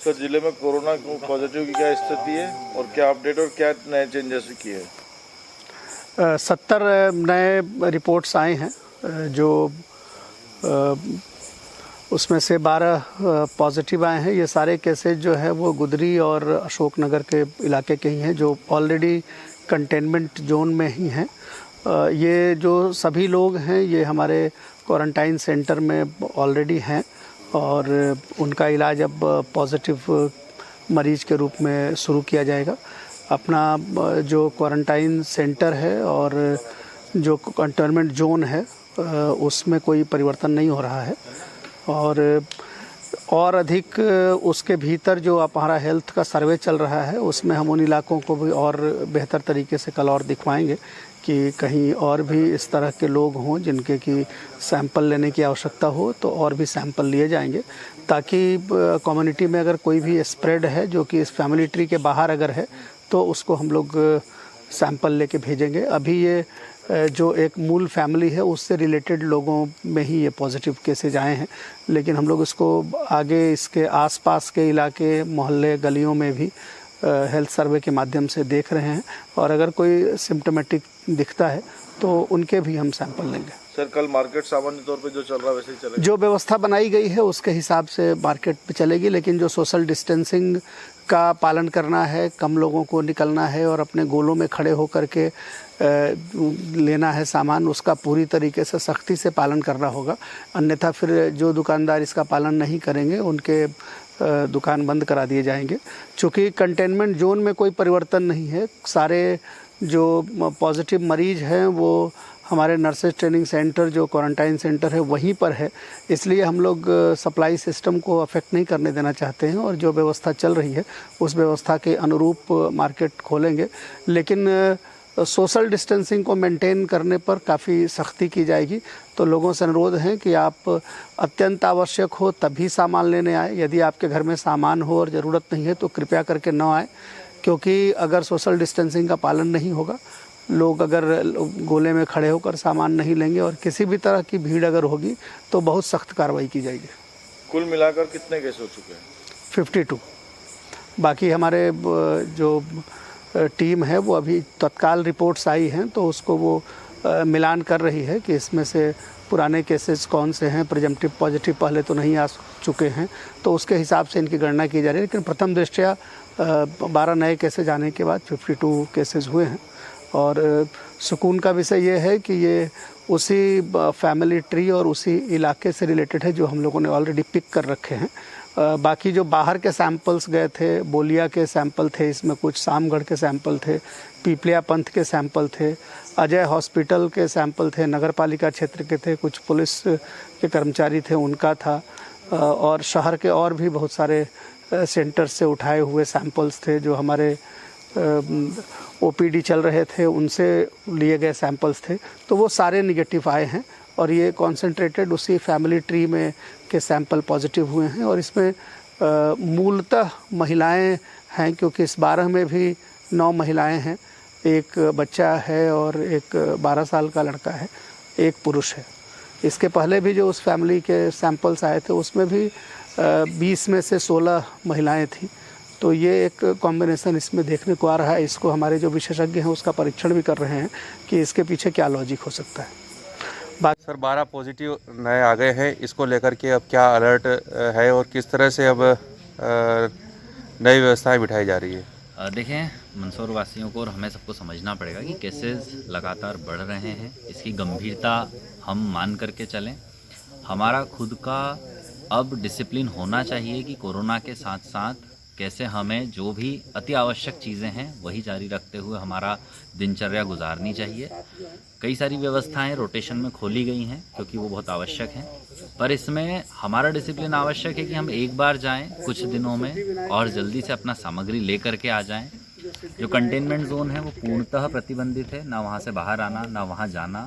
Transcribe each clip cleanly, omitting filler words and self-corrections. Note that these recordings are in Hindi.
सर जिले में कोरोना पॉजिटिव की क्या स्थिति है और क्या अपडेट और क्या नए चेंजेस किए हैं? 70 नए रिपोर्ट्स आए हैं, जो उसमें से 12 पॉजिटिव आए हैं। ये सारे केसेस जो है वो गुदरी और अशोकनगर के इलाके के ही हैं, जो ऑलरेडी कंटेनमेंट जोन में ही हैं। ये जो सभी लोग हैं ये हमारे क्वारंटाइन सेंटर में ऑलरेडी हैं और उनका इलाज अब पॉजिटिव मरीज के रूप में शुरू किया जाएगा। अपना जो क्वारंटाइन सेंटर है और जो कंटेनमेंट जोन है उसमें कोई परिवर्तन नहीं हो रहा है और अधिक उसके भीतर जो हमारा हेल्थ का सर्वे चल रहा है उसमें हम उन इलाकों को भी और बेहतर तरीके से कल और दिखवाएंगे कि कहीं और भी इस तरह के लोग हों जिनके की सैंपल लेने की आवश्यकता हो तो और भी सैंपल लिए जाएंगे, ताकि कम्युनिटी में अगर कोई भी स्प्रेड है जो कि इस फैमिली ट्री के बाहर अगर है तो उसको हम लोग सैंपल लेके भेजेंगे। अभी ये जो एक मूल फैमिली है उससे रिलेटेड लोगों में ही ये पॉजिटिव केसेज आए हैं, लेकिन हम लोग इसको आगे इसके आसपास के इलाके मोहल्ले गलियों में भी हेल्थ सर्वे के माध्यम से देख रहे हैं और अगर कोई सिम्टोमेटिक दिखता है तो उनके भी हम सैंपल लेंगे। सर कल मार्केट सामान्य तौर पे जो चल रहा है वैसे ही चलेगा? जो व्यवस्था बनाई गई है उसके हिसाब से मार्केट पे चलेगी, लेकिन जो सोशल डिस्टेंसिंग का पालन करना है, कम लोगों को निकलना है और अपने गोलों में खड़े होकर के लेना है सामान, उसका पूरी तरीके से सख्ती से पालन करना होगा। अन्यथा फिर जो दुकानदार इसका पालन नहीं करेंगे उनके दुकान बंद करा दिए जाएंगे। चूँकि कंटेनमेंट जोन में कोई परिवर्तन नहीं है, सारे जो पॉजिटिव मरीज हैं वो हमारे नर्सेज ट्रेनिंग सेंटर जो क्वारंटाइन सेंटर है वहीं पर है, इसलिए हम लोग सप्लाई सिस्टम को अफेक्ट नहीं करने देना चाहते हैं और जो व्यवस्था चल रही है उस व्यवस्था के अनुरूप मार्केट खोलेंगे। लेकिन सोशल डिस्टेंसिंग को मेंटेन करने पर काफ़ी सख्ती की जाएगी। तो लोगों से अनुरोध है कि आप अत्यंत आवश्यक हो तभी सामान लेने आए, यदि आपके घर में सामान हो और ज़रूरत नहीं है तो कृपया करके न आए, क्योंकि अगर सोशल डिस्टेंसिंग का पालन नहीं होगा, लोग अगर गोले में खड़े होकर सामान नहीं लेंगे और किसी भी तरह की भीड़ अगर होगी तो बहुत सख्त कार्रवाई की जाएगी। कुल मिलाकर कितने केस हो चुके हैं? 52। बाकी हमारे जो टीम है वो अभी तत्काल रिपोर्ट्स आई हैं तो उसको वो मिलान कर रही है कि इसमें से पुराने केसेस कौन से हैं, प्रिजम्पटिव पॉजिटिव पहले तो नहीं आ चुके हैं, तो उसके हिसाब से इनकी गणना की जा रही है। लेकिन प्रथम दृष्टया 12 नए केसेज आने के बाद 52 केसेस हुए हैं और सुकून का विषय ये है कि ये उसी फैमिली ट्री और उसी इलाके से रिलेटेड है जो हम लोगों ने ऑलरेडी पिक कर रखे हैं। बाकी जो बाहर के सैंपल्स गए थे, बोलिया के सैंपल थे, इसमें कुछ सामगढ़ के सैंपल थे, पीपलिया पंथ के सैंपल थे, अजय हॉस्पिटल के सैंपल थे, नगर पालिका क्षेत्र के थे, कुछ पुलिस के कर्मचारी थे उनका था और शहर के और भी बहुत सारे सेंटर से उठाए हुए सैंपल्स थे। जो हमारे ओपीडी चल रहे थे उनसे लिए गए सैंपल्स थे, तो वो सारे निगेटिव आए हैं और ये कॉन्सेंट्रेटेड उसी फैमिली ट्री में के सैंपल पॉजिटिव हुए हैं। और इसमें मूलतः महिलाएं हैं, क्योंकि इस 12 में भी 9 महिलाएं हैं, एक बच्चा है और एक 12 साल का लड़का है, एक पुरुष है। इसके पहले भी जो उस फैमिली के सैंपल्स आए थे उसमें भी 20 में से 16 महिलाएं थीं। तो ये एक कॉम्बिनेशन इसमें देखने को आ रहा है। इसको हमारे जो विशेषज्ञ हैं उसका परीक्षण भी कर रहे हैं कि इसके पीछे क्या लॉजिक हो सकता है। सर 12 पॉजिटिव नए आ गए हैं, इसको लेकर के अब क्या अलर्ट है और किस तरह से अब नई व्यवस्थाएं बिठाई जा रही है? देखें, मंदसौर वासियों को और हमें सबको समझना पड़ेगा कि केसेस लगातार बढ़ रहे हैं, इसकी गंभीरता हम मान करके चलें। हमारा खुद का अब डिसिप्लिन होना चाहिए कि कोरोना के साथ साथ कैसे हमें जो भी अति आवश्यक चीज़ें हैं वही जारी रखते हुए हमारा दिनचर्या गुजारनी चाहिए। कई सारी व्यवस्थाएं रोटेशन में खोली गई हैं क्योंकि वो बहुत आवश्यक हैं, पर इसमें हमारा डिसिप्लिन आवश्यक है कि हम एक बार जाएं कुछ दिनों में और जल्दी से अपना सामग्री ले करके आ जाएं। जो कंटेनमेंट जोन है वो पूर्णतः प्रतिबंधित है, ना वहाँ से बाहर आना ना वहाँ जाना,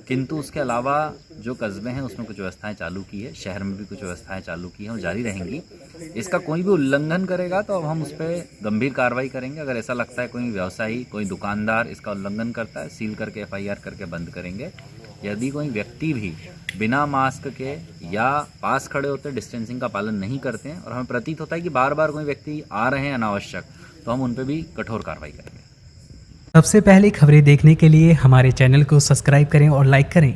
किंतु उसके अलावा जो कस्बे हैं उसमें कुछ व्यवस्थाएं चालू की है, शहर में भी कुछ व्यवस्थाएं चालू की हैं और जारी रहेंगी। इसका कोई भी उल्लंघन करेगा तो अब हम उस पर गंभीर कार्रवाई करेंगे। अगर ऐसा लगता है कोई व्यवसायी, कोई दुकानदार इसका उल्लंघन करता है, सील करके FIR करके बंद करेंगे। यदि कोई व्यक्ति भी बिना मास्क के या पास खड़े होते डिस्टेंसिंग का पालन नहीं करते हैं और हमें प्रतीत होता है कि बार बार कोई व्यक्ति आ रहे हैं अनावश्यक, तो हम उन पर भी कठोर कार्रवाई करेंगे। सबसे पहले खबरें देखने के लिए हमारे चैनल को सब्सक्राइब करें और लाइक करें।